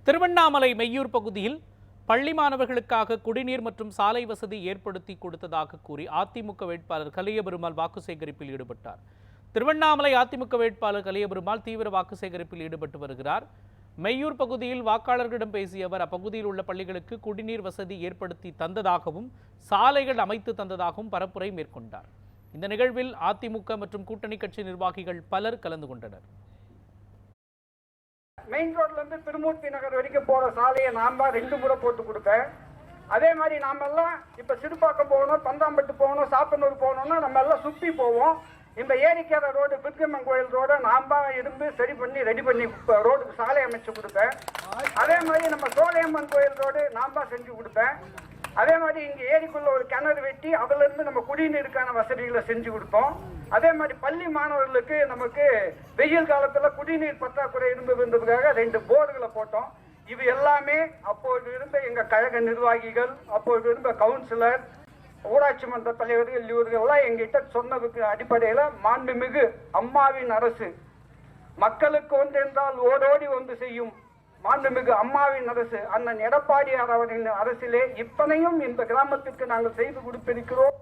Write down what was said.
திருவண்ணாமலை மெய்யூர் பகுதியில் பள்ளி மாணவர்களுக்காக குடிநீர் மற்றும் சாலை வசதி ஏற்படுத்தி கொடுத்ததாக கூறி அதிமுக வேட்பாளர் கலியபெருமாள் வாக்கு சேகரிப்பில் ஈடுபட்டார். திருவண்ணாமலை அதிமுக வேட்பாளர் கலியபெருமாள் தீவிர வாக்கு சேகரிப்பில் ஈடுபட்டு வருகிறார். மெய்யூர் பகுதியில் வாக்காளர்களிடம் பேசிய அவர் அப்பகுதியில் உள்ள பள்ளிகளுக்கு குடிநீர் வசதி ஏற்படுத்தி தந்ததாகவும் சாலைகள் அமைத்து தந்ததாகவும் பரப்புரை மேற்கொண்டார். இந்த நிகழ்வில் அதிமுக மற்றும் கூட்டணி கட்சி நிர்வாகிகள் பலர் கலந்து கொண்டனர். மெயின் ரோட்ல இருந்து திருமூர்த்தி நகர் வரைக்கும் போற சாலையை நாம 2 முறை போட்டு கொடுப்பேன். அதே மாதிரி நாம எல்லாம் இப்ப சிறுபாக்கம் போகணும், பந்தாம்பட்டு போகணும், சாப்பனூர் போகணும்னா நம்ம எல்லாம் சுத்தி போவோம். இந்த ஏரிக்கரை ரோடு, பிற்கம்மன் கோயில் ரோட நாம இருந்து சரி பண்ணி ரெடி பண்ணி ரோடுக்கு சாலை அமைச்சு கொடுப்பேன். அதே மாதிரி நம்ம சோலையம்மன் கோயில் ரோடு நாம செஞ்சு கொடுப்பேன். அதே மாதிரி இங்க ஏரிக்குள்ள ஒரு கிணறு வெட்டி அதுல இருந்து நம்ம குடிநீருக்கான வசதிகளை செஞ்சு கொடுப்போம். அதே மாதிரி பள்ளி மாணவர்களுக்கு நமக்கு வெயில் காலத்துல குடிநீர் பற்றாக்குறை இருந்ததுக்காக 2 போர்டுகளை போட்டோம். இது எல்லாமே அப்போது இருந்த எங்க கழக நிர்வாகிகள், அப்போது இருந்த கவுன்சிலர், ஊராட்சி மன்ற தலைவர்கள் இவர்கள்லாம் எங்கிட்ட சொன்னதுக்கு அடிப்படையில மாண்புமிகு அம்மாவின் அரசு மக்களுக்கு ஒன்றென்றால் ஓடோடி ஒன்று செய்யும் மாண்புமிகு அம்மாவின் அரசு, அண்ணன் எடப்பாடியார் அவர்களின் அரசிலே இத்தனையும் இந்த கிராமத்திற்கு நாங்கள் செய்து கொடுத்திருக்கிறோம்.